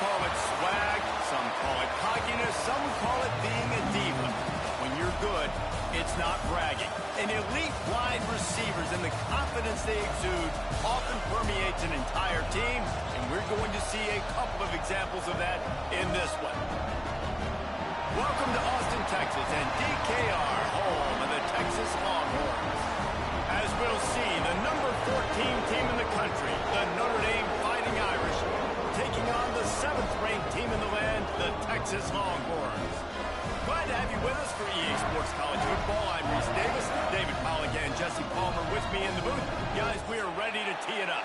call it swag, some call it cockiness, some call it being a diva. When you're good, it's not bragging. And elite wide receivers and the confidence they exude often permeates an entire team, and we're going to see a couple of examples of that in this one. Welcome to Austin, Texas, and DKR, home of the Texas Longhorns. As we'll see, the number 14 team in the country, the Notre Dame Fighting Irish, taking on the 7th-ranked team in the land, the Texas Longhorns. Glad to have you with us for EA Sports College Football. I'm Reese Davis, David Pollack, and Jesse Palmer with me in the booth. Guys, we are ready to tee it up.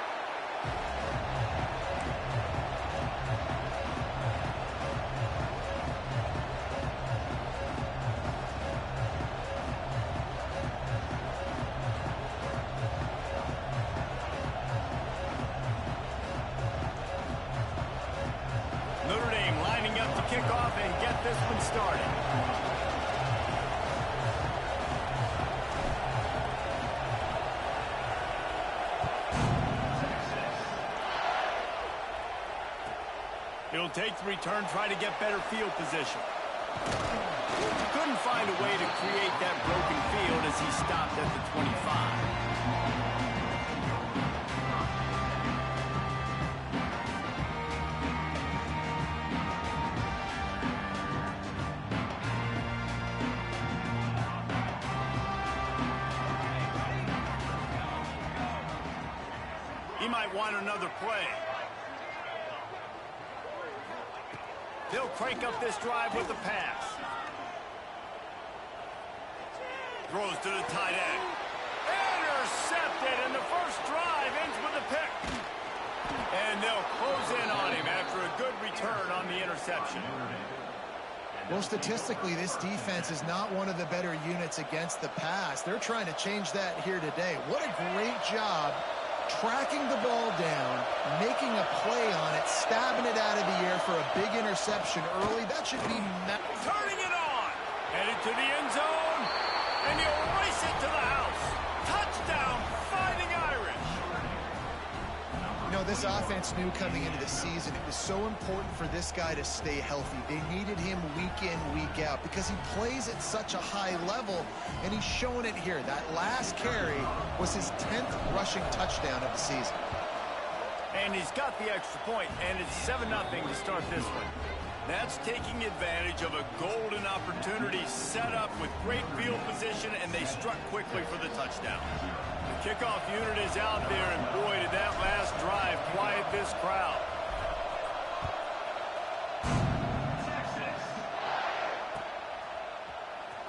Notre Dame lining up to kick off and get this one started. He'll take the return, try to get better field position. Couldn't find a way to create that broken field as he stopped at the 25. He might want another play. They'll crank up this drive with the pass. Throws to the tight end. Intercepted, and the first drive ends with a pick. And they'll close in on him after a good return on the interception. Well, statistically, this defense is not one of the better units against the pass. They're trying to change that here today. What a great job tracking the ball down, making a play on it, stabbing it out of the air for a big interception early. That should be... Turning it on. Headed to the end zone. And he'll race it to the house. Touchdown, Fighting Irish. You know, this offense knew coming into the season it was so important for this guy to stay healthy. They needed him week in, week out because he plays at such a high level, and he's showing it here. That last carry was his 10th rushing touchdown of the season. And he's got the extra point, and it's 7-0 to start this one. That's taking advantage of a golden opportunity set up with great field position, and they struck quickly for the touchdown. The kickoff unit is out there, and boy, did that last drive quiet this crowd.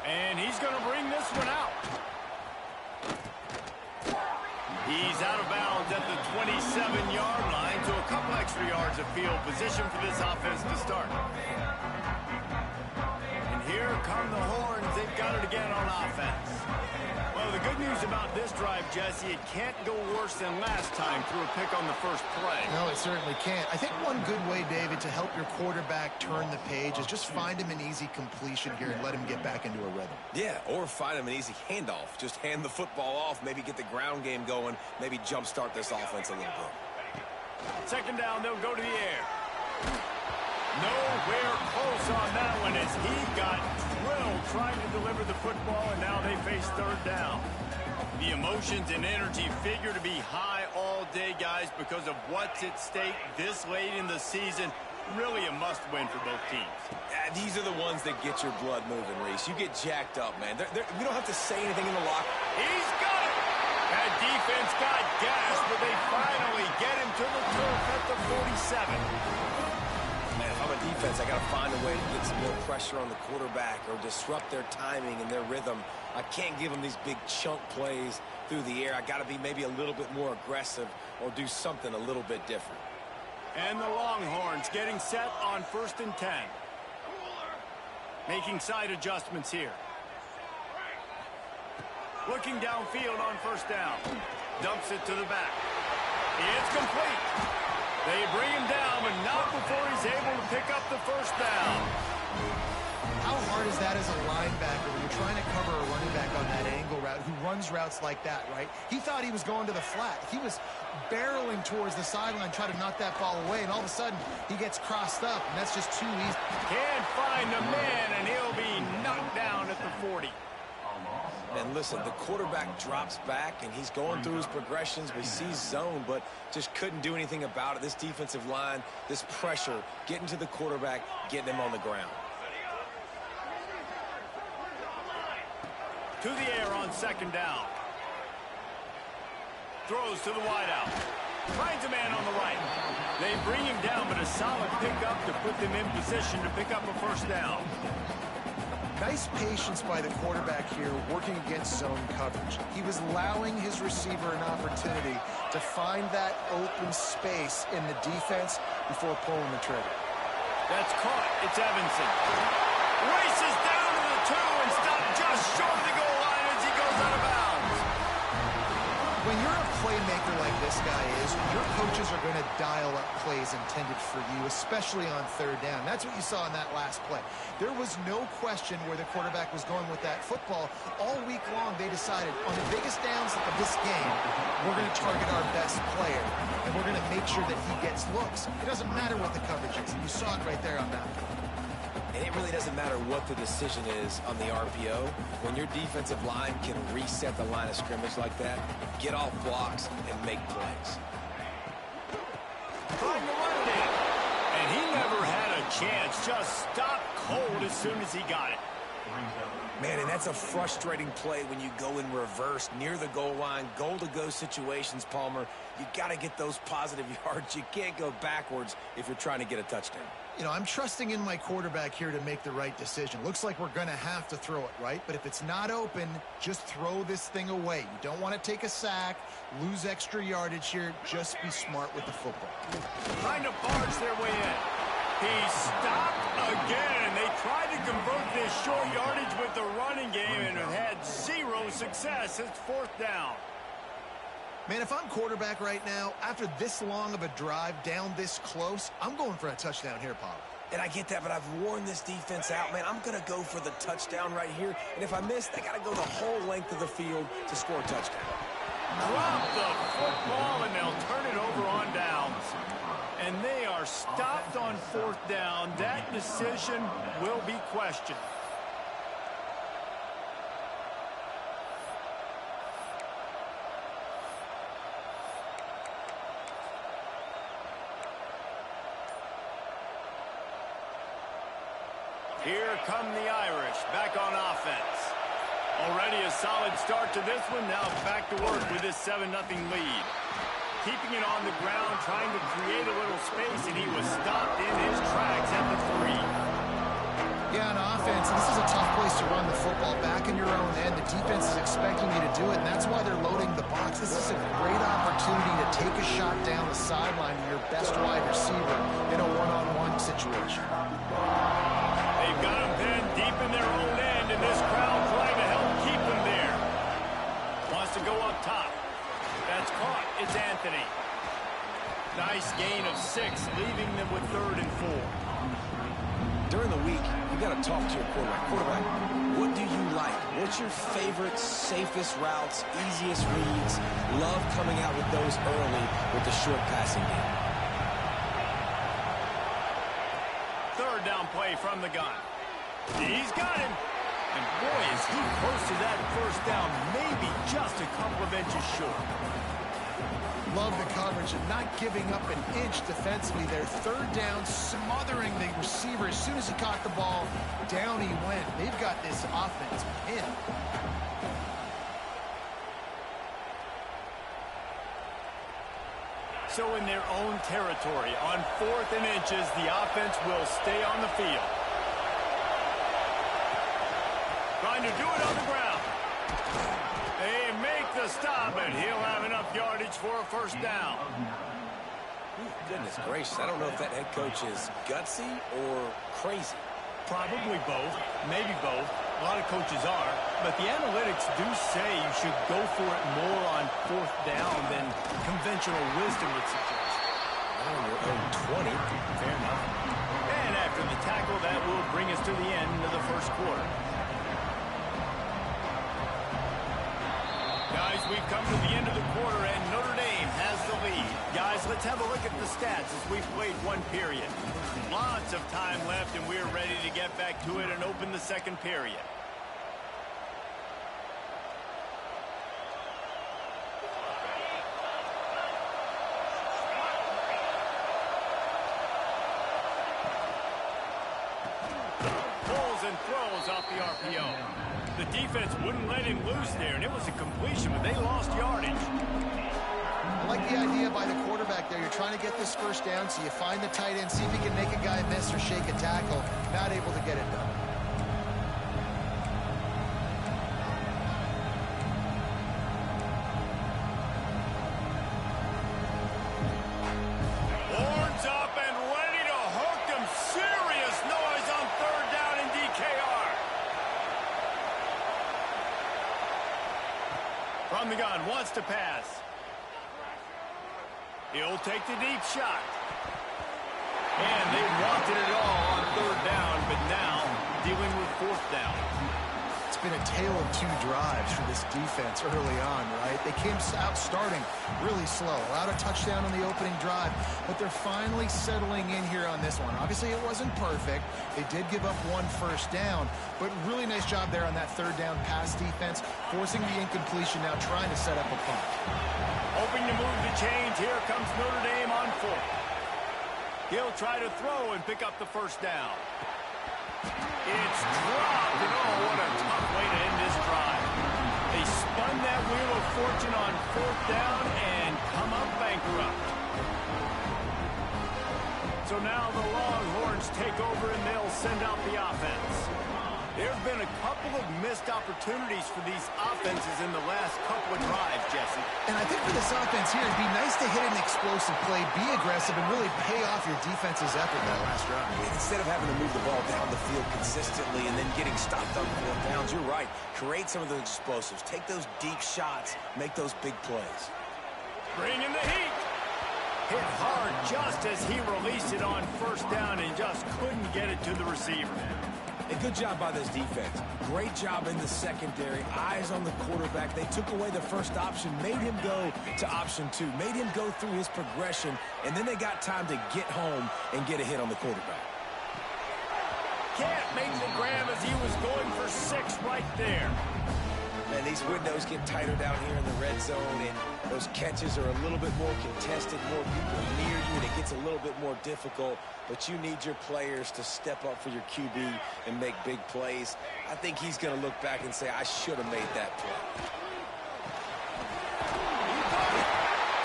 And he's going to bring this one out. He's out of bounds at the 27-yard line, so a couple extra yards of field position for this offense to start. And here come the Horns. They've got it again on offense. Well, the good news about this drive, Jesse, it can't go worse than last time through a pick on the first play. No, it certainly can't. I think one good way, David, to help your quarterback turn the page is just find him an easy completion here and let him get back into a rhythm. Yeah, or find him an easy handoff. Just hand the football off, maybe get the ground game going, maybe jumpstart this offense a little bit. Second down, they'll go to the air. Nowhere close on that one as he got drilled trying to deliver the football, and now they face third down. The emotions and energy figure to be high all day, guys, because of what's at stake this late in the season. Really a must-win for both teams. These are the ones that get your blood moving, Reese. You get jacked up, man. We don't have to say anything in the locker. He's got it! That defense got gas, but they finally get him to the turf at the 47. Man, if I'm a defense, I got to find a way to get some more pressure on the quarterback or disrupt their timing and their rhythm. I can't give them these big chunk plays through the air. I got to be maybe a little bit more aggressive or do something a little bit different. And the Longhorns getting set on 1st and 10. Making side adjustments here. Looking downfield on 1st down. Dumps it to the back. It's complete. They bring him down, but not before he's able to pick up the 1st down. How hard is that as a linebacker when you're trying to cover a running back on that angle route who runs routes like that, right? He thought he was going to the flat. He was barreling towards the sideline, trying to knock that ball away, and all of a sudden, he gets crossed up, and that's just too easy. Can't find the man, and he'll be knocked down at the 40. And listen, the quarterback drops back, and he's going through his progressions. We see zone, but just couldn't do anything about it. This defensive line, this pressure, getting to the quarterback, getting him on the ground. To the air on second down. Throws to the wideout. Finds a man on the right. They bring him down, but a solid pickup to put them in position to pick up a first down. Nice patience by the quarterback here working against zone coverage. He was allowing his receiver an opportunity to find that open space in the defense before pulling the trigger. That's caught. It's Evanson. Races down to the 2 and stopped just short of the goal line as he goes out of bounds. When you're a playmaker like this guy is, your coaches are going to dial up plays intended for you, especially on third down. That's what you saw in that last play. There was no question where the quarterback was going with that football. All week long, they decided on the biggest downs of this game, we're going to target our best player, and we're going to make sure that he gets looks. It doesn't matter what the coverage is. You saw it right there on that play. And it really doesn't matter what the decision is on the RPO. When your defensive line can reset the line of scrimmage like that, get off blocks and make plays. Trying to run it in. And he never had a chance. Just stopped cold as soon as he got it. Man, and that's a frustrating play when you go in reverse near the goal line, goal-to-go situations, Palmer. You got to get those positive yards. You can't go backwards if you're trying to get a touchdown. You know, I'm trusting in my quarterback here to make the right decision. Looks like we're going to have to throw it, right? But if it's not open, just throw this thing away. You don't want to take a sack, lose extra yardage here. Just be smart with the football. Trying to barge their way in. He stopped again. They tried to convert this short yardage with the running game and have had zero success. It's fourth down. Man, if I'm quarterback right now, after this long of a drive down this close, I'm going for a touchdown here, Paul. And I get that, but I've worn this defense out, man. I'm going to go for the touchdown right here. And if I miss, they got to go the whole length of the field to score a touchdown. Drop the football, and they'll turn it over on downs. And they are stopped on fourth down. That decision will be questioned. Here come the Irish, back on offense. Already a solid start to this one. Now back to work with this 7-0 lead. Keeping it on the ground, trying to create a little space, and he was stopped in his tracks at the 3. Yeah, on offense, this is a tough place to run the football. Back in your own end, the defense is expecting you to do it, and that's why they're loading the box. This is a great opportunity to take a shot down the sideline to your best wide receiver in a one-on-one situation. They've got him pinned deep in their own end, and this crowd trying to help keep him there. Wants to go up top. That's caught. It's Anthony. Nice gain of 6, leaving them with 3rd and 4. During the week, you got to talk to your quarterback. Quarterback, what do you like? What's your favorite, safest routes, easiest reads? Love coming out with those early with the short passing game. 3rd down play from the gun. He's got him. And boy, is he close to that first down, maybe just a couple of inches short. Love the coverage and not giving up an inch defensively there. 3rd down, smothering the receiver. As soon as he caught the ball, down he went. They've got this offense pinned. So in their own territory, on 4th and inches, the offense will stay on the field. Trying to do it on the ground. They make the stop, and he'll have enough yardage for a first down. Goodness gracious, I don't know if that head coach is gutsy or crazy. Probably both, maybe both. A lot of coaches are, but the analytics do say you should go for it more on 4th down than conventional wisdom would suggest. On your own 20. Fair enough. And after the tackle, that will bring us to the end of the first quarter. we've come to the end of the quarter, and Notre Dame has the lead. Guys, let's have a look at the stats as we've played one period. Lots of time left, and we're ready to get back to it and open the second period. Pulls and throws off the RPO. The defense wouldn't let him loose there, and it was a completion, but they lost yardage. I like the idea by the quarterback there. You're trying to get this first down, so you find the tight end, see if he can make a guy miss or shake a tackle. Not able to get it done. Horns up and ready to hook him. Serious noise on third down in DKR. From the gun, wants to pass. He'll take the deep shot. And they wanted it all on third down, but now dealing with fourth down. It's been a tale of two drives for this defense early on, right? They came out starting really slow. Allowed a touchdown on the opening drive, but they're finally settling in here on this one. Obviously, it wasn't perfect. They did give up one first down, but really nice job there on that third down pass defense, forcing the incompletion, now trying to set up a punt. Hoping to move the chains. Here comes Notre Dame on fourth. He'll try to throw and pick up the first down. It's dropped, and oh, what a tough way to end this drive. They spun that wheel of fortune on fourth down and come up bankrupt. So now the Longhorns take over, and they'll send out the offense. There have been a couple of missed opportunities for these offenses in the last couple of drives, Jesse. And I think for this offense here, it'd be nice to hit an explosive play, be aggressive, and really pay off your defense's effort that last drive. Instead of having to move the ball down the field consistently and then getting stopped on 4 downs, you're right. Create some of those explosives. Take those deep shots. Make those big plays. Bring in the heat. Hit hard just as he released it on first down and just couldn't get it to the receiver. A good job by this defense. Great job in the secondary. Eyes on the quarterback. They took away the first option, made him go to option 2, made him go through his progression, and then they got time to get home and get a hit on the quarterback. Can't make the grab as he was going for 6 right there. Man, these windows get tighter down here in the red zone, and those catches are a little bit more contested, more people near you, and it gets a little bit more difficult. But you need your players to step up for your QB and make big plays. I think he's going to look back and say, I should have made that play.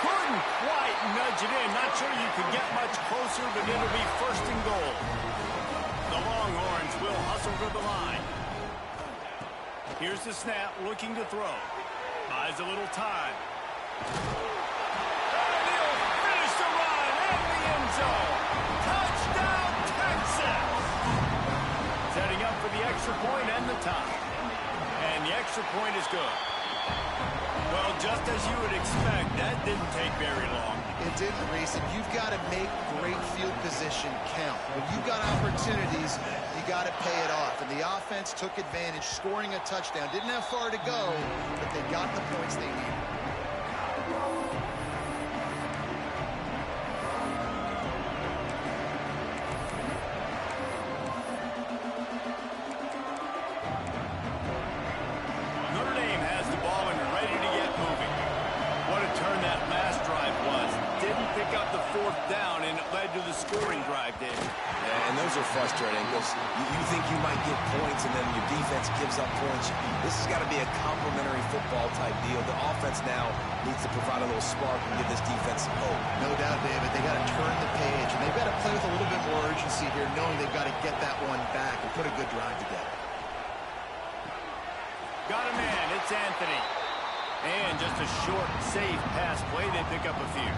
Couldn't quite nudge it in. Not sure you could get much closer, but it'll be first and goal. The Longhorns will hustle to the line. Here's the snap, looking to throw. Buys a little time. And he'll finish the run in the end zone. Touchdown, Texas! Setting up for the extra point and the tie. And the extra point is good. Well, just as you would expect, that didn't take very long. It didn't, Reese, and you've got to make great field position count. When you've got opportunities, you got to pay it off. And the offense took advantage, scoring a touchdown. Didn't have far to go, but they got the points they needed. Notre Dame has the ball and ready to get moving. What a turn that last drive was. Didn't pick up the fourth down, and it led to the scoring drive, David. Yeah, and those are frustrating because you think you might get points and then your defense gives up points. This has got to be a complementary football type deal. The offense now needs to provide a little spark and give this defense some hope. No doubt, David. They got to turn the page, and they've got to play with a little bit more urgency here, knowing they've got to get that one back and put a good drive together. Got a man, it's Anthony. And just a short, safe pass play, they pick up a few.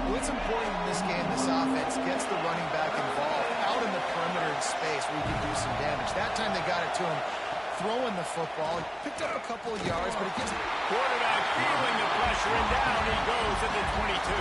Well, it's important in this game, this offense gets the running back involved out in the perimeter in space where he can do some damage. That time they got it to him throwing the football. He picked up a couple of yards, but it gets... Quarterback feeling the pressure, and down he goes at the 22.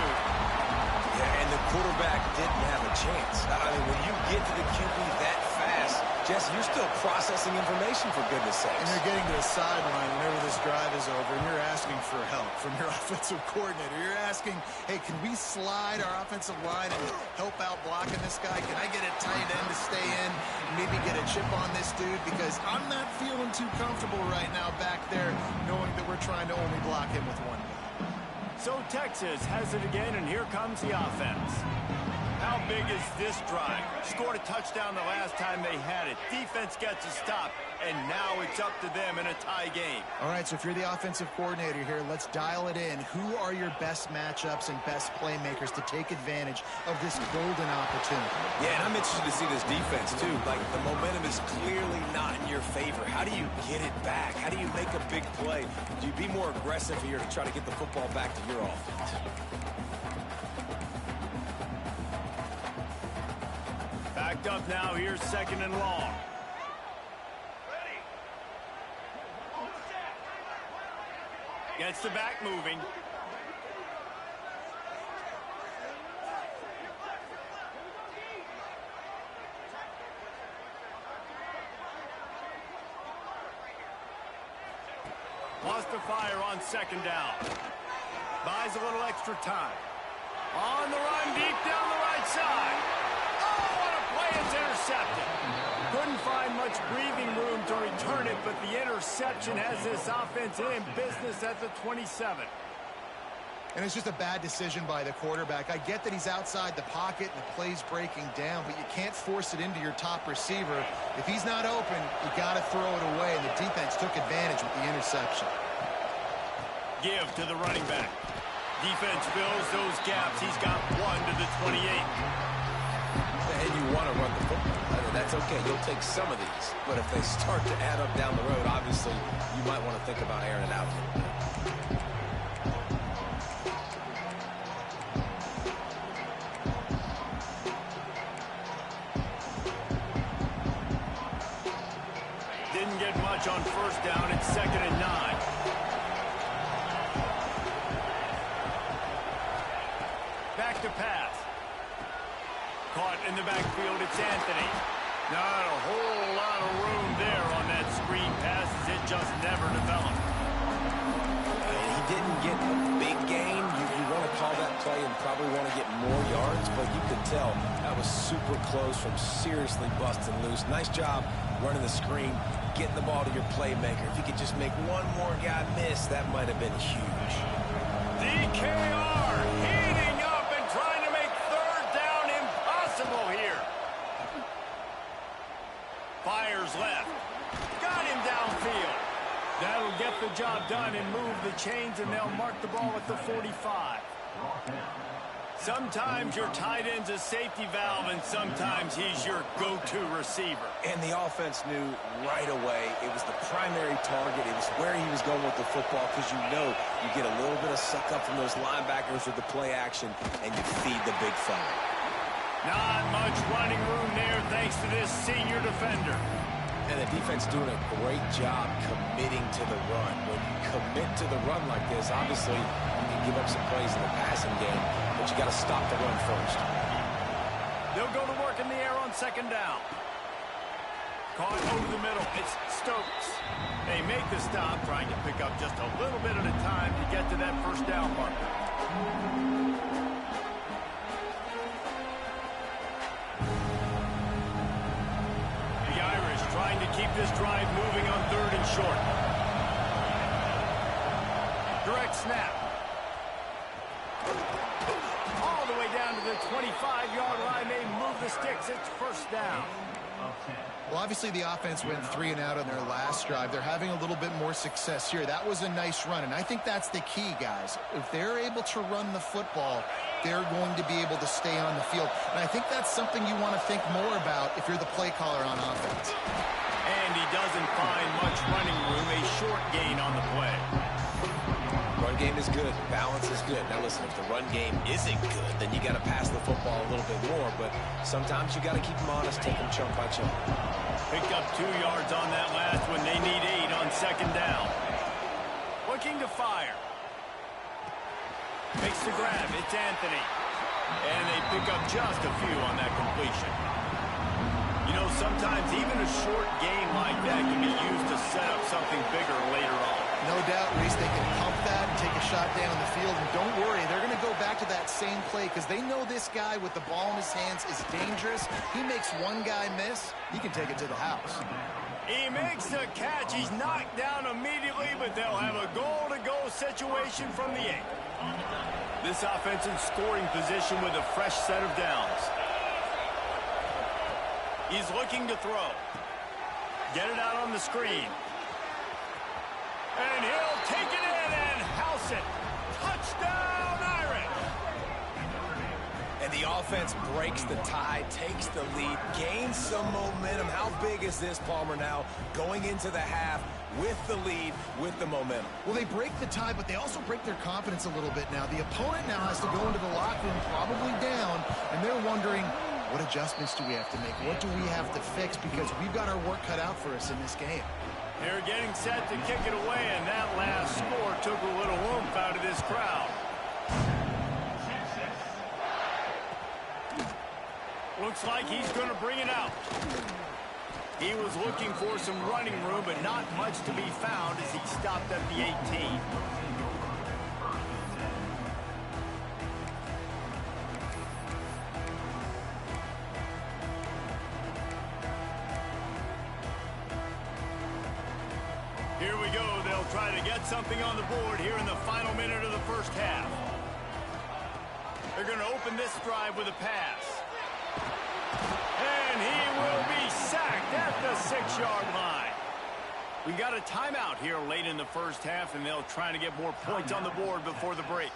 Yeah, and the quarterback didn't have a chance. I mean, when you get to the QB that fast, Jesse, you're still processing information, for goodness sakes. And you're getting to the sideline whenever this drive is over, and you're asking for help from your offensive coordinator. You're asking, hey, can we slide our offensive line and help out blocking this guy? Can I get a tight end to stay in, maybe get a chip on this dude? Because I'm not feeling too comfortable right now back there knowing that we're trying to only block him with one guy. So Texas has it again, and here comes the offense. How big is this drive? Scored a touchdown the last time they had it. Defense gets a stop, and now it's up to them in a tie game. All right, so if you're the offensive coordinator here, let's dial it in. Who are your best matchups and best playmakers to take advantage of this golden opportunity? Yeah, and I'm interested to see this defense, too. Like, the momentum is clearly not in your favor. How do you get it back? How do you make a big play? Do you be more aggressive here to try to get the football back to your offense? Backed up now, here's 2nd and long. Gets the back moving. Wants to fire on 2nd down. Buys a little extra time. On the run, deep down the right side. Play is intercepted. Couldn't find much breathing room to return it, but the interception has this offense in business at the 27. And it's just a bad decision by the quarterback. I get that he's outside the pocket and the play's breaking down, but you can't force it into your top receiver. If he's not open, you got to throw it away, and the defense took advantage with the interception. Give to the running back. Defense fills those gaps. He's got 1 to the 28. And you want to run the football. I mean, that's okay. You'll take some of these. But if they start to add up down the road, obviously, you might want to think about airing it out a little bit. Didn't get much on 1st down. It's 2nd and 9. Back to pass. Caught in the backfield, it's Anthony. Not a whole lot of room there on that screen pass as it just never developed. And he didn't get a big gain. You want to call that play and probably want to get more yards, but you could tell that was super close from seriously busting loose. Nice job running the screen, getting the ball to your playmaker. If you could just make one more guy miss, that might have been huge. DKR heating up and trying to make 3rd down impossible here. Fires left. Got him downfield. That'll get the job done and move the chains, and they'll mark the ball at the 45. Sometimes your tight end's a safety valve, and sometimes he's your go-to receiver. And the offense knew right away it was the primary target. It was where he was going with the football, because you know you get a little bit of suck up from those linebackers with the play action, and you feed the big fella. Not much running room there thanks to this senior defender. And the defense doing a great job committing to the run. When you commit to the run like this, obviously you can give up some plays in the passing game, but you got to stop the run first. They'll go to work in the air on 2nd down. Caught over the middle. It's Stokes. They make the stop, trying to pick up just a little bit at a time to get to that 1st down marker. Trying to keep this drive moving on 3rd and short. Direct snap. All the way down to the 25-yard line. They move the sticks. It's 1st down. Well, obviously the offense went 3 and out on their last drive. They're having a little bit more success here. That was a nice run, and I think that's the key, guys. If they're able to run the football, they're going to be able to stay on the field. And I think that's something you want to think more about if you're the play caller on offense. And he doesn't find much running room. A short gain on the play. Run game is good. Balance is good. Now listen, if the run game isn't good, then you got to pass the football a little bit more. But sometimes you got to keep them honest, take them chunk by chunk. Picked up 2 yards on that last one. They need 8 on 2nd down. Looking to fire. Makes the grab. It's Anthony. And they pick up just a few on that completion. You know, know, sometimes even a short game like that can be used to set up something bigger later on. No doubt, Reese, they can pump that and take a shot down the field. And don't worry, they're going to go back to that same play because they know this guy with the ball in his hands is dangerous. He makes one guy miss, he can take it to the house. He makes the catch. He's knocked down immediately, but they'll have a goal-to-go situation from the 8. This offense in scoring position with a fresh set of downs. He's looking to throw. Get it out on the screen. And he'll take it in and house it. Touchdown, Irish! And the offense breaks the tie, takes the lead, gains some momentum. How big is this, Palmer, now going into the half with the lead, with the momentum? Well, they break the tie, but they also break their confidence a little bit now. The opponent now has to go into the locker room probably down, and they're wondering, what adjustments do we have to make? What do we have to fix? Because we've got our work cut out for us in this game. They're getting set to kick it away, and that last score took a little oomph out of this crowd. Looks like he's going to bring it out. He was looking for some running room, but not much to be found as he stopped at the 18. Here we go. They'll try to get something on the board here in the final minute of the first half. They're going to open this drive with a pass. And he will be sacked at the 6-yard line. We got a timeout here late in the first half, and they'll try to get more points on the board before the break.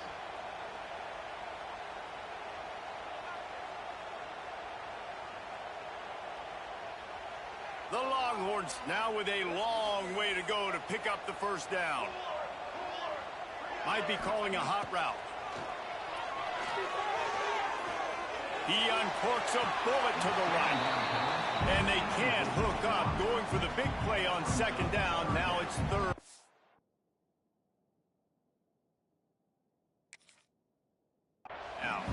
The Longhorns now with a long way to go to pick up the first down. Might be calling a hot route. He uncorks a bullet to the right. And they can't hook up. Going for the big play on second down. Now it's third. Now.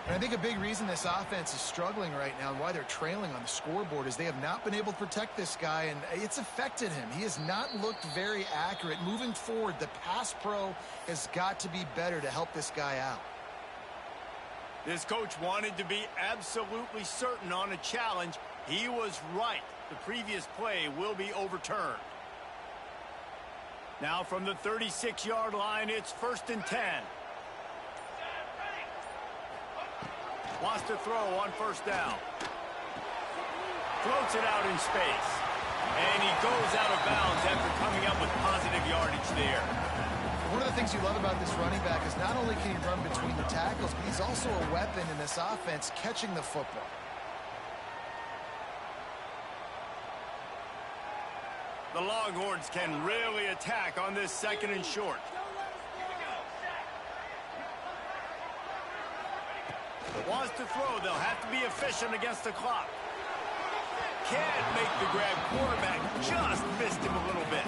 And I think a big reason this offense is struggling right now and why they're trailing on the scoreboard is they have not been able to protect this guy, and it's affected him. He has not looked very accurate. Moving forward, the pass pro has got to be better to help this guy out. This coach wanted to be absolutely certain on a challenge. He was right. The previous play will be overturned. Now from the 36-yard line, it's 1st and 10. Wants to throw on first down. Floats it out in space. And he goes out of bounds after coming up with positive yardage there. One of the things you love about this running back is not only can he run between the tackles, but he's also a weapon in this offense catching the football. The Longhorns can really attack on this 2nd and short. Wants to throw. They'll have to be efficient against the clock. Can't make the grab. Quarterback just missed him a little bit.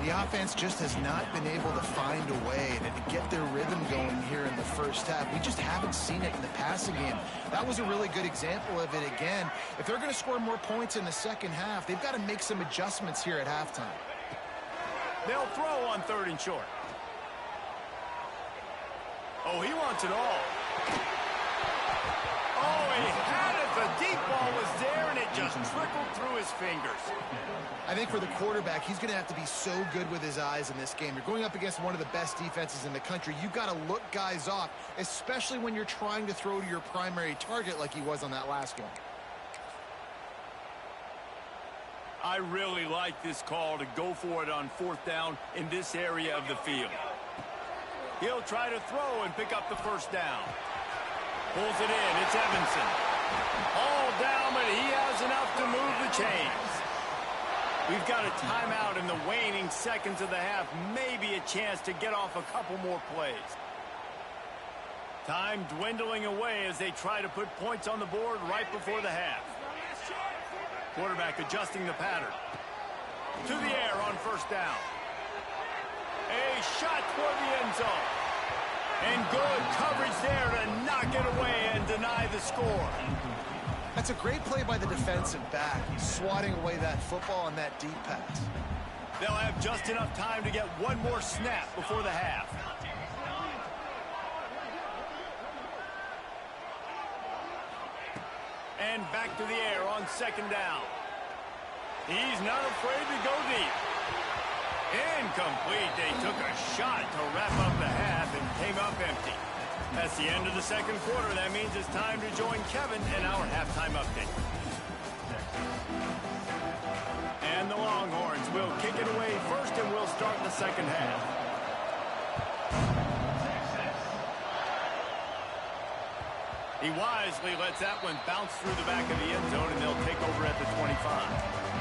The offense just has not been able to find a way to get their rhythm going here in the first half. We just haven't seen it in the passing game. That was a really good example of it again. If they're going to score more points in the second half, they've got to make some adjustments here at halftime. They'll throw on 3rd and short. Oh, he wants it all. Oh, he had it. The deep ball was there, and it just trickled through his fingers. I think for the quarterback, he's going to have to be so good with his eyes in this game. You're going up against one of the best defenses in the country. You've got to look guys off, especially when you're trying to throw to your primary target like he was on that last one. I really like this call to go for it on 4th down in this area of the field. He'll try to throw and pick up the first down. Pulls it in. It's Evanson. All down, but he has enough to move the chains. We've got a timeout in the waning seconds of the half. Maybe a chance to get off a couple more plays. Time dwindling away as they try to put points on the board right before the half. Quarterback adjusting the pattern. To the air on first down. A shot toward the end zone. And good coverage there to knock it away and deny the score. That's a great play by the defensive back, swatting away that football on that deep pass. They'll have just enough time to get one more snap before the half. And back to the air on second down. He's not afraid to go deep. Incomplete. They took a shot to wrap up the half and came up empty. That's the end of the second quarter. That means it's time to join Kevin in our halftime update. And the Longhorns will kick it away first, and we'll start the second half. He wisely lets that one bounce through the back of the end zone, and they'll take over at the 25.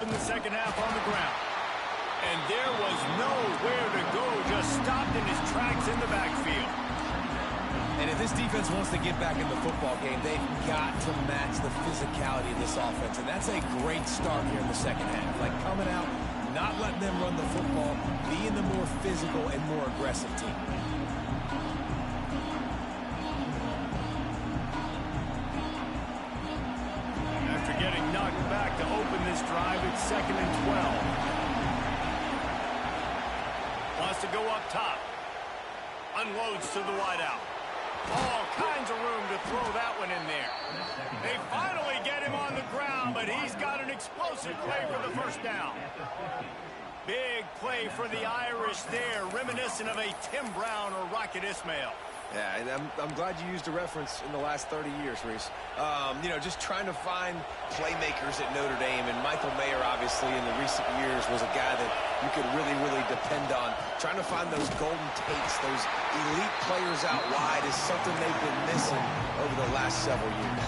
In the second half on the ground. And there was nowhere to go, just stopped in his tracks in the backfield. And if this defense wants to get back in the football game, they've got to match the physicality of this offense. And that's a great start here in the second half. Like coming out, not letting them run the football, being the more physical and more aggressive team. Back to open this drive. It's 2nd and 12. Wants to go up top. Unloads to the wideout. All kinds of room to throw that one in there. They finally get him on the ground, but he's got an explosive play for the first down. Big play for the Irish there, reminiscent of a Tim Brown or Rocket Ismail. Yeah, and I'm glad you used a reference in the last 30 years, Reese. You know, just trying to find playmakers at Notre Dame, and Michael Mayer, obviously, in the recent years, was a guy that you could really, really depend on. Trying to find those golden takes, those elite players out wide is something they've been missing over the last several years.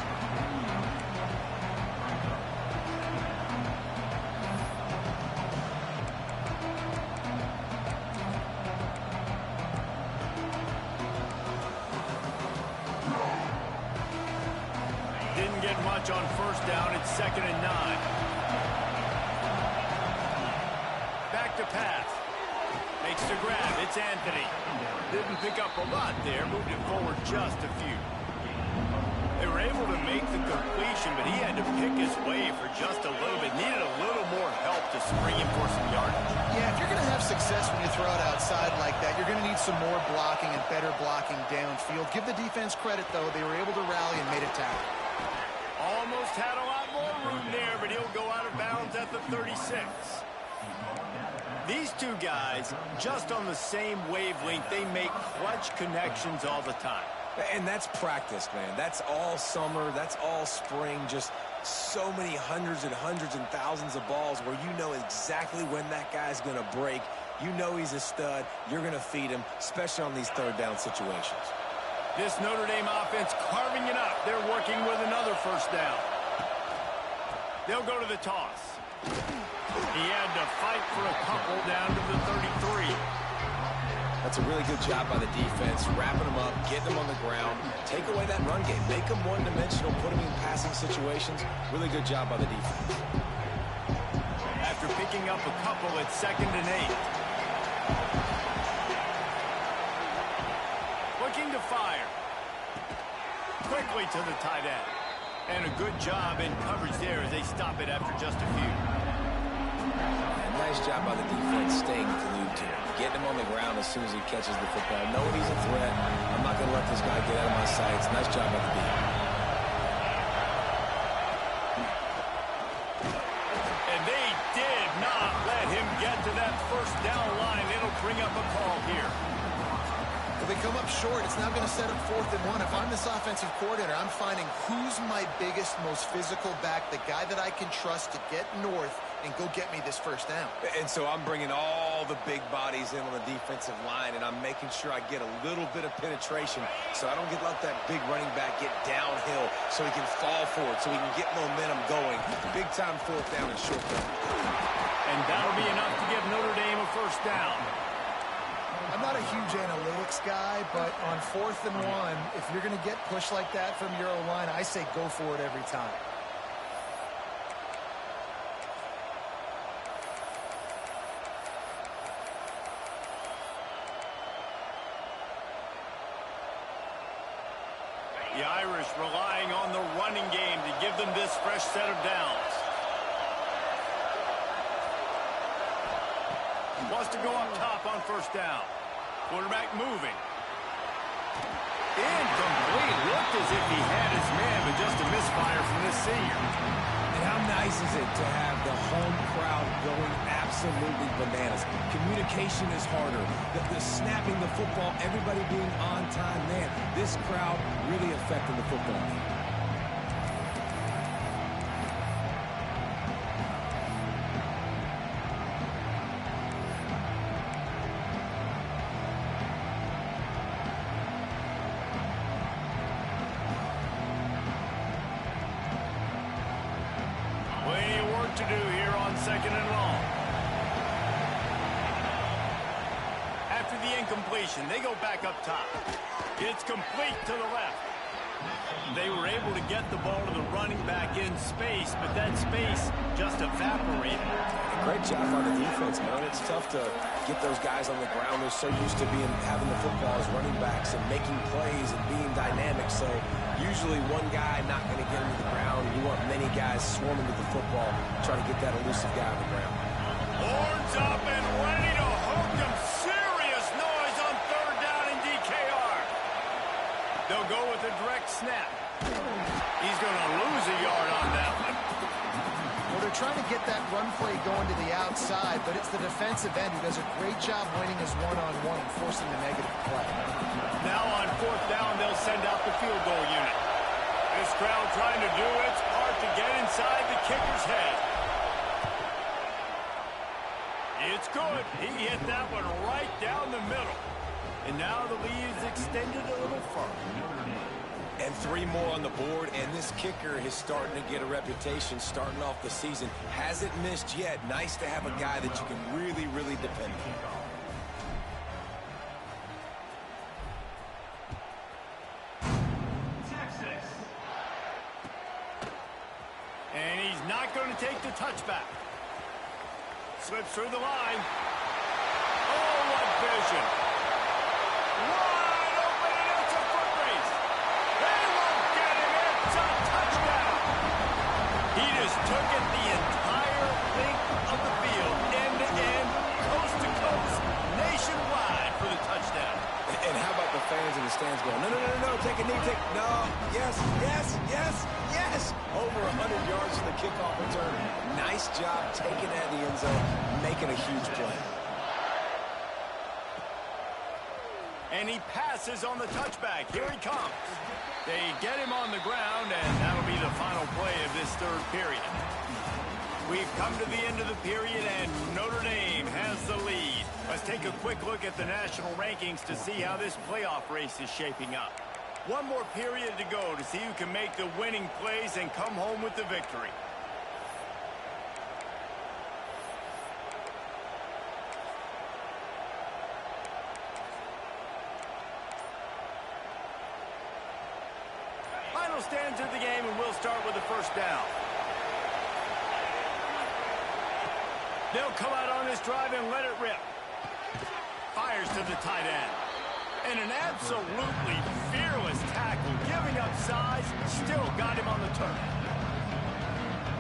On first down, it's 2nd and 9. Back to pass. Makes the grab. It's Anthony. Didn't pick up a lot there. Moved it forward just a few. They were able to make the completion, but he had to pick his way for just a little bit. Needed a little more help to spring him for some yardage. Yeah, if you're going to have success when you throw it outside like that, you're going to need some more blocking and better blocking downfield. Give the defense credit, though. They were able to rally and made a tackle. Almost had a lot more room there, but he'll go out of bounds at the 36. These two guys, just on the same wavelength, they make clutch connections all the time. And that's practice, man. That's all summer. That's all spring. Just so many hundreds and thousands of balls where you know exactly when that guy's going to break. You know he's a stud. You're going to feed him, especially on these third down situations. This Notre Dame offense carving it up. They're working with another first down. They'll go to the toss. He had to fight for a couple down to the 33. That's a really good job by the defense, wrapping them up, getting them on the ground, take away that run game, make them one-dimensional, put them in passing situations. Really good job by the defense. After picking up a couple, it's 2nd and 8. Looking to fire. Quickly to the tight end. And a good job in coverage there as they stop it after just a few. And nice job by the defense staying glued to him. Getting him on the ground as soon as he catches the football. Knowing he's a threat. I'm not going to let this guy get out of my sights. Nice job by the defense. And they did not let him get to that first down line. It'll bring up a call here. If they come up short, it's now going to set up 4th and 1. If I'm this offensive coordinator, I'm finding who's my biggest, most physical back, the guy that I can trust to get north and go get me this first down. And so I'm bringing all the big bodies in on the defensive line, and I'm making sure I get a little bit of penetration so I don't let that big running back get downhill so he can fall forward, so he can get momentum going. Big-time 4th down and short down. And that'll be enough to give Notre Dame a first down. I'm not a huge analytics guy, but on 4th and 1, if you're going to get pushed like that from your O-line, I say go for it every time. The Irish relying on the running game to give them this fresh set of downs. Wants to go up top on 1st down. Quarterback moving. Incomplete. Looked as if he had his man, but just a misfire from this senior. And how nice is it to have the home crowd going absolutely bananas? Communication is harder. The snapping the football, everybody being on time. Man, this crowd really affecting the football game. To do here on 2nd and long. After the incompletion, they go back up top. It's complete to the left. They were able to get the ball to the running back in space, but that space just evaporated. Great job on the defense, man. It's tough to get those guys on the ground. They're so used to having the football as running backs and making plays and being dynamic. So usually one guy not going to get him to the ground. You want many guys swarming to the football, trying to get that elusive guy on the ground. Horns up and ready to hook him. Serious noise on 3rd down in DKR. They'll go with a direct snap. He's going to lose a yard on that one. Well, they're trying to get that run play going to the outside, but it's the defensive end who does a great job winning his one-on-one and forcing the negative play. Now on 4th down, they'll send out the field goal unit. This crowd trying to do its part to get inside the kicker's head. It's good. He hit that one right down the middle. And now the lead is extended a little further. And 3 more on the board, and this kicker is starting to get a reputation starting off the season. Hasn't missed yet. Nice to have a guy that you can really, really depend on. And he's not going to take the touchback. Slips through the line. Oh, what vision. Wide open, and it's a foot race. They won't get him. It's a touchdown. He just took it the entire length of the field, end to end, coast to coast, nationwide for the touchdown. And how about the fans in the stands going, no, no, no, no, take a knee, no, yes, yes, yes, yes. Over 100 yards to the kickoff return. Nice job taking it out of the end zone, making a huge play. And he passes on the touchback. Here he comes. They get him on the ground, and that'll be the final play of this 3rd period. We've come to the end of the period, and Notre Dame has the lead. Let's take a quick look at the national rankings to see how this playoff race is shaping up. One more period to go to see who can make the winning plays and come home with the victory. Final stands of the game, and we'll start with the 1st down. They'll come out on this drive and let it rip. Fires to the tight end. And an absolutely fearless tackle, giving up size, still got him on the turn.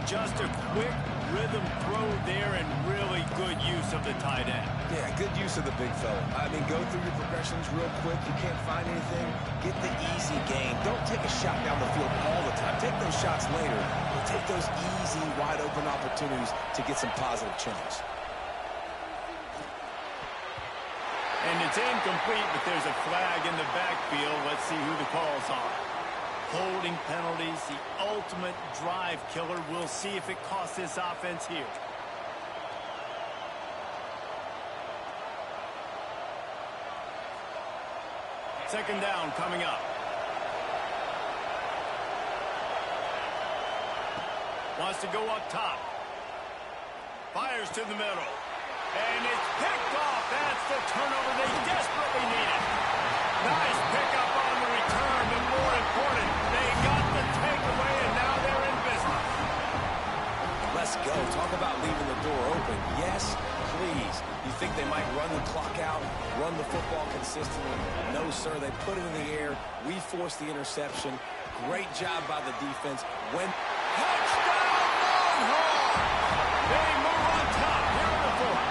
Just a quick rhythm throw there and really good use of the tight end. Yeah, good use of the big fella. I mean, go through your progressions real quick. You can't find anything. Get the easy gain. Don't take a shot down the field all the time. Take those shots later, but take those easy, wide-open opportunities to get some positive change. And it's incomplete, but there's a flag in the backfield. Let's see who the calls are. Holding penalties, the ultimate drive killer. We'll see if it costs this offense here. Second down coming up. Wants to go up top. Fires to the middle. And it's picked off. That's the turnover they desperately needed. Nice pickup on the return, but more important, they got the takeaway, and now they're in business. Let's go. Talk about leaving the door open. Yes, please. You think they might run the clock out, run the football consistently? No, sir. They put it in the air. We forced the interception. Great job by the defense. Touchdown, Longhorns! They move on top here in the fourth.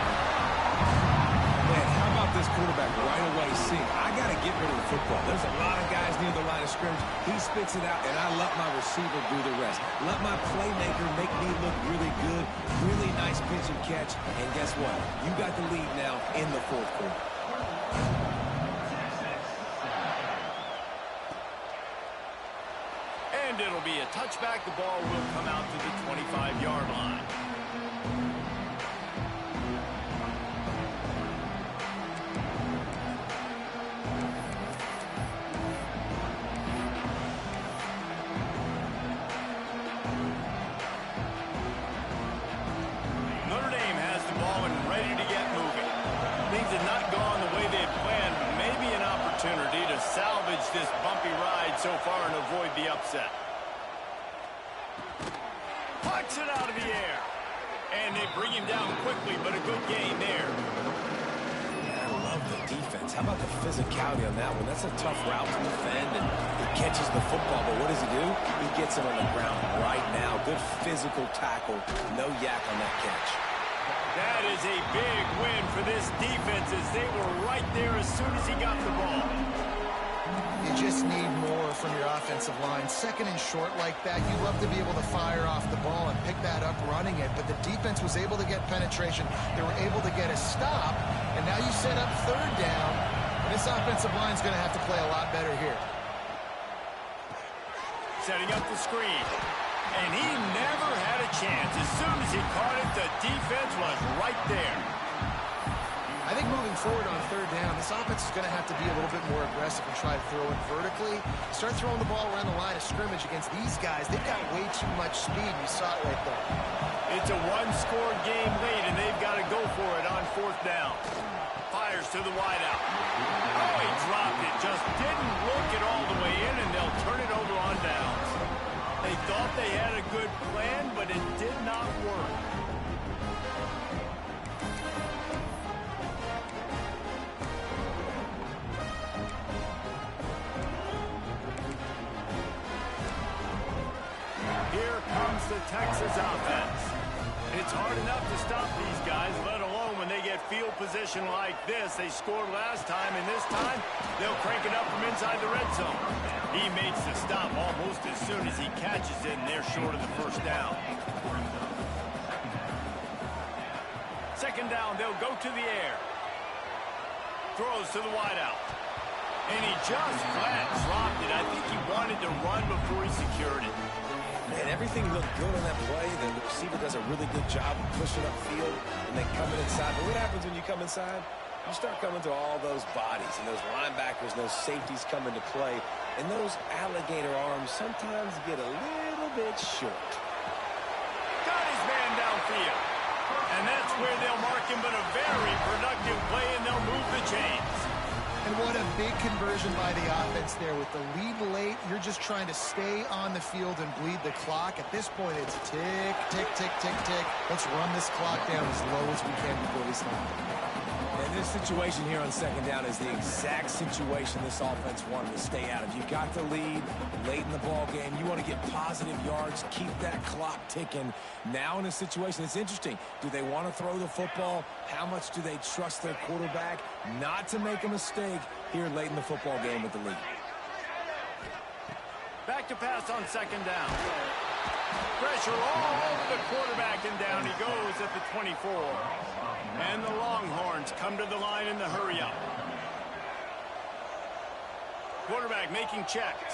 Man, how about this quarterback right away seeing, I got to get rid of the football. There's a lot of guys near the line of scrimmage. He spits it out, and I let my receiver do the rest. Let my playmaker make me look really good. Really nice pitch and catch. And guess what? You got the lead now in the fourth quarter. And it'll be a touchback. The ball will come out to the 25-yard line. Notre Dame has the ball and ready to get moving. Things have not gone the way they had planned, but maybe an opportunity to salvage this bumpy ride so far and avoid the upset. Puts it out of the air. And they bring him down quickly, but a good gain there. I love the defense. How about the physicality on that one? That's a tough route to defend, and he catches the football, but what does he do? He gets him on the ground right now. Good physical tackle. No yak on that catch. That is a big win for this defense as they were right there as soon as he got the ball. You just need more from your offensive line. Second and short like that, you love to be able to fire off the ball and pick that up running it, but the defense was able to get penetration. They were able to get a stop, and now you set up third down, and this offensive line is going to have to play a lot better here. Setting up the screen. And he never had a chance. As soon as he caught it, the defense was right there. I think moving forward on third down, this offense is going to have to be a little bit more aggressive and try to throw it vertically. Start throwing the ball around the line of scrimmage against these guys. They've got way too much speed. You saw it right there. It's a one-score game lead, and they've got to go for it on fourth down. Fires to the wideout. Oh, he dropped it. Just didn't look it all the way in, and they'll turn it over on downs. They thought they had a good plan, but it did not work. Here comes the Texas offense. It's hard enough to stop these guys, let alone when they get field position like this. They scored last time, and this time they'll crank it up from inside the red zone. He makes the stop almost as soon as he catches it, and they're short of the first down. Second down, they'll go to the air. Throws to the wideout. And he just flat dropped it. I think he wanted to run before he secured it. Man, everything looked good on that play. The receiver does a really good job of pushing upfield and then coming inside. But what happens when you come inside? You start coming to all those bodies and those linebackers, those safeties come into play. And those alligator arms sometimes get a little bit short. Got his man downfield. And that's where they'll mark him, but a very productive play, and they'll move the chains. And what a big conversion by the offense there. With the lead late, you're just trying to stay on the field and bleed the clock. At this point, it's tick, tick, tick, tick, tick. Let's run this clock down as low as we can before we stop. And this situation here on second down is the exact situation this offense wanted to stay out of. You got the lead late in the ball game. You want to get positive yards, keep that clock ticking. Now in a situation, it's interesting. Do they want to throw the football? How much do they trust their quarterback not to make a mistake here late in the football game with the lead? Back to pass on second down. Pressure all over the quarterback, and down he goes at the 24. And the Longhorns come to the line in the hurry-up. Quarterback making checks.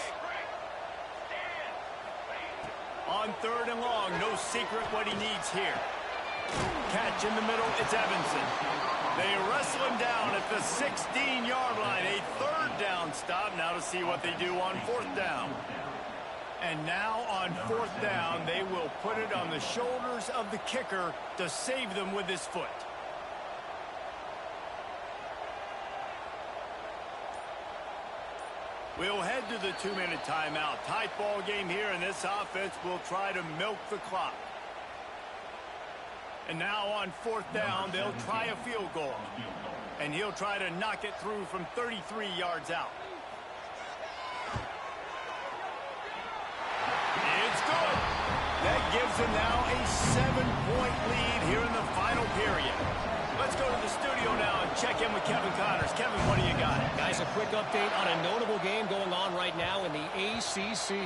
On third and long, no secret what he needs here. Catch in the middle, it's Evanson. They wrestle him down at the 16-yard line. A third down stop. Now to see what they do on fourth down. And now on fourth down, they will put it on the shoulders of the kicker to save them with his foot. We'll head to the 2-minute timeout. Tight ball game here, and this offense will try to milk the clock. And now on 4th down, they'll try a field goal. And he'll try to knock it through from 33 yards out. It's good. That gives them now a 7-point lead here in the final period. Let's go to the studio now and check in with Kevin Connors. Kevin, what do you got? Guys, a quick update on a notable game going on right now in the ACC.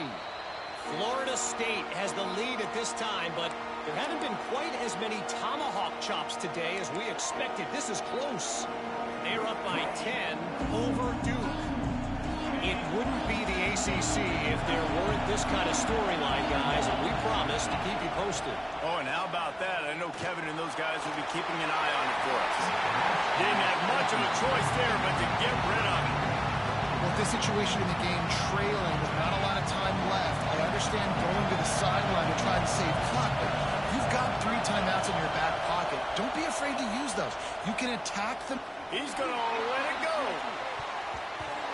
Florida State has the lead at this time, but there haven't been quite as many tomahawk chops today as we expected. This is close. They're up by 10 over Duke. It wouldn't be the ACC if there weren't this kind of storyline, guys, and we promise to keep you posted. Oh, and how about that? I know Kevin and those guys will be keeping an eye on it for us. Didn't have much of a choice there, but to get rid of it. With this situation in the game, trailing with not a lot of time left, I understand going to the sideline to try and save clock, but you've got 3 timeouts in your back pocket. Don't be afraid to use those. You can attack them. He's going to let it go.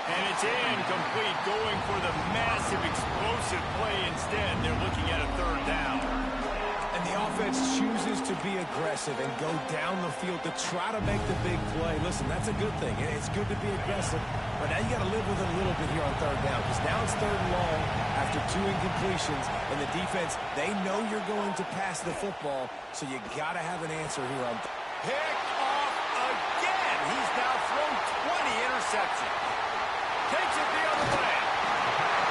And it's incomplete, going for the massive explosive play instead. They're looking at a 3rd down. And the offense chooses to be aggressive and go down the field to try to make the big play. Listen, that's a good thing. It's good to be aggressive, but now you got to live with it a little bit here on 3rd down, because now it's 3rd and long after 2 incompletions, and the defense, they know you're going to pass the football, so you got to have an answer here on. Picked off again. He's now thrown 20 interceptions. Takes it the other way.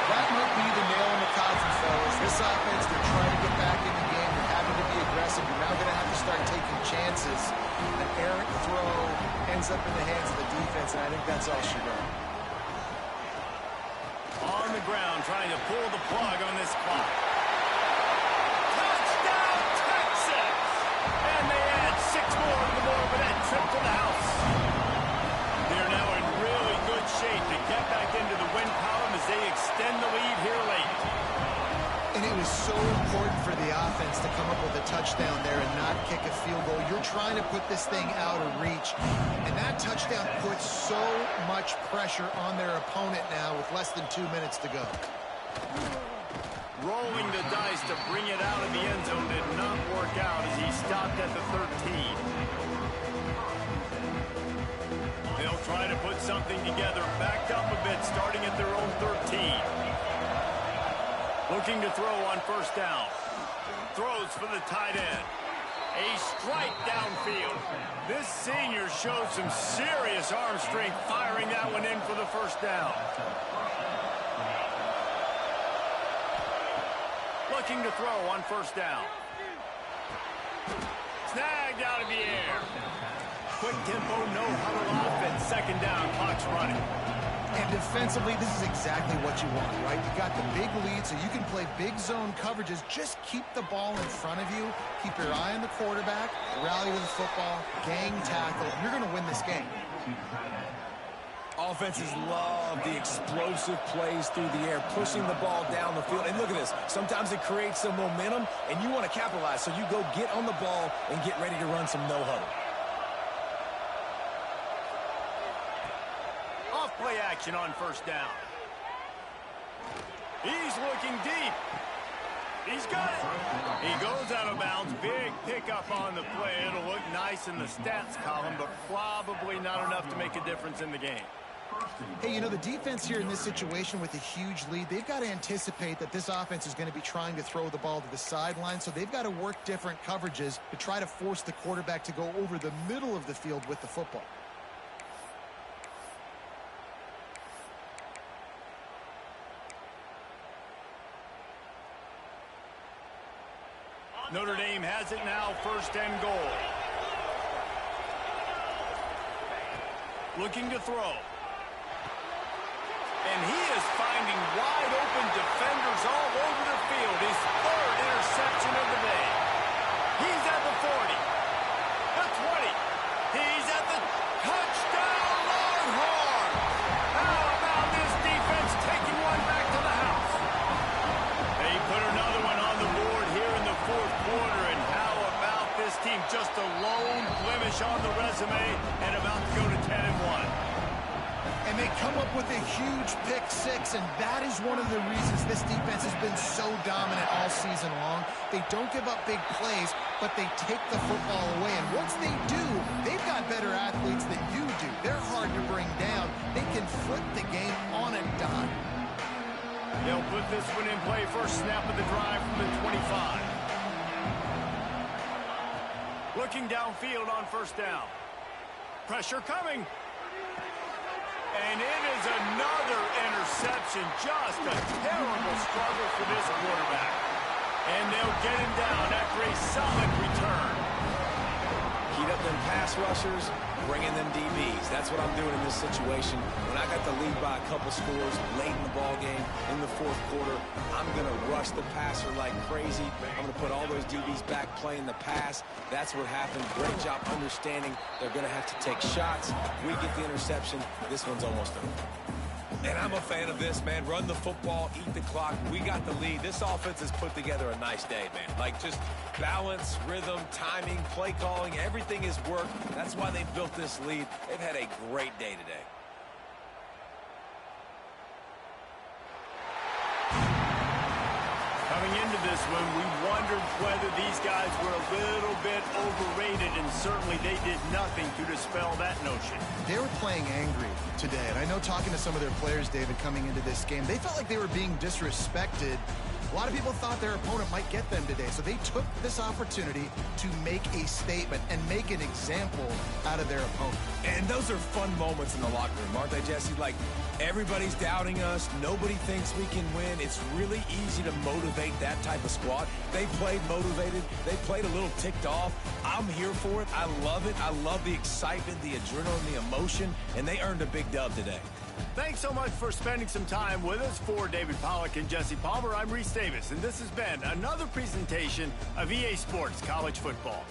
That might be the nail in the coffin, fellas. This offense, they're trying to get back in the game. They're having to be aggressive. You're now going to have to start taking chances. An errant throw ends up in the hands of the defense, and I think that's all she wrote. On the ground, trying to pull the plug on this clock. Touchdown, Texas! And they add 6 more to the board with that trip to the house. They're now in really good shape to get back into the win column as they extend the lead here late. And it was so important for the offense to come up with a touchdown there and not kick a field goal. You're trying to put this thing out of reach. And that touchdown puts so much pressure on their opponent now with less than 2 minutes to go. Rolling the dice to bring it out of the end zone did not work out as he stopped at the 13. They'll try to put something together, backed up a bit, starting at their own 13. Looking to throw on 1st down. Throws for the tight end. A strike downfield. This senior shows some serious arm strength, firing that one in for the 1st down. Looking to throw on 1st down. Snagged out of the air. Quick tempo, no huddle offense. 2nd down, clock's running. And defensively, this is exactly what you want, right? You got the big lead, so you can play big zone coverages. Just keep the ball in front of you. Keep your eye on the quarterback. Rally with the football. Gang tackle. You're going to win this game. Offenses love the explosive plays through the air, pushing the ball down the field. And look at this. Sometimes it creates some momentum, and you want to capitalize. So you go get on the ball and get ready to run some no-huddle. Play action on 1st down. He's looking deep. He's got it. He goes out of bounds. Big pickup on the play. It'll look nice in the stats column, but probably not enough to make a difference in the game. Hey, you know, the defense here in this situation with a huge lead, they've got to anticipate that this offense is going to be trying to throw the ball to the sideline, so they've got to work different coverages to try to force the quarterback to go over the middle of the field with the football. Notre Dame has it now, 1st and goal. Looking to throw. And he is finding wide open defenders all over the field. His 3rd interception of the day. He's at the 40. The 20. He's at the touchdown, Longhorn. How about this defense taking one back to the house? They put another one on the board here in the 4th quarter, and how about this team? Just a lone blemish on the resume and about to go to 10-1. And they come up with a huge pick six, and that is one of the reasons this defense has been so dominant all season long. They don't give up big plays, but they take the football away. And once they do, they've got better athletes than you do. They're hard to bring down. They can flip the game on a dime. They'll put this one in play. First snap of the drive from the 25. Looking downfield on first down. Pressure coming. And it is another interception. Just a terrible struggle for this quarterback. And they'll get him down after a solid return. Heat up them pass rushers, bring in them DBs. That's what I'm doing in this situation. When I got the lead by a couple scores late in the ball game, in the fourth quarter, I'm going to rush the passer like crazy. I'm going to put all those DBs back playing the pass. That's what happened. Great job understanding they're going to have to take shots. We get the interception. This one's almost over. And I'm a fan of this, man. Run the football, eat the clock. We got the lead. This offense has put together a nice day, man. Like, just balance, rhythm, timing, play calling, everything has worked. That's why they built this lead. They've had a great day today. Coming into this one, we wondered whether these guys were a little bit overrated, and certainly they did nothing to dispel that notion. They were playing angry today, and I know talking to some of their players, David, coming into this game, they felt like they were being disrespected. A lot of people thought their opponent might get them today, so they took this opportunity to make a statement and make an example out of their opponent. And those are fun moments in the locker room, aren't they, Jesse? Like, everybody's doubting us. Nobody thinks we can win. It's really easy to motivate that type of squad. They played motivated. They played a little ticked off. I'm here for it. I love it. I love the excitement, the adrenaline, the emotion, and they earned a big dub today. Thanks so much for spending some time with us. For David Pollack and Jesse Palmer, I'm Reese Davis, and this has been another presentation of EA Sports College Football.